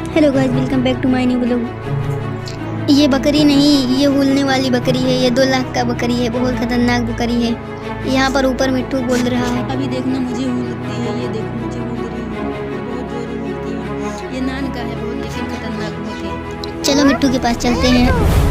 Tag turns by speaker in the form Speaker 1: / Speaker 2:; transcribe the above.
Speaker 1: Hello guys, welcome back to my new blog. ये बकरी नहीं, ये हुलने वाली बकरी है। ये 2 लाख का बकरी है, बहुत खतरनाक बकरी है। यहाँ पर ऊपर मिट्टू बोल रहा है, अभी देखना मुझे हुलती है। ये देखो मुझे हुल रही है, बहुत जोर हुलती है। ये नान का है बहुत, लेकिन खतरनाक बहुत है। चलो मिट्टू के पास चलते हैं।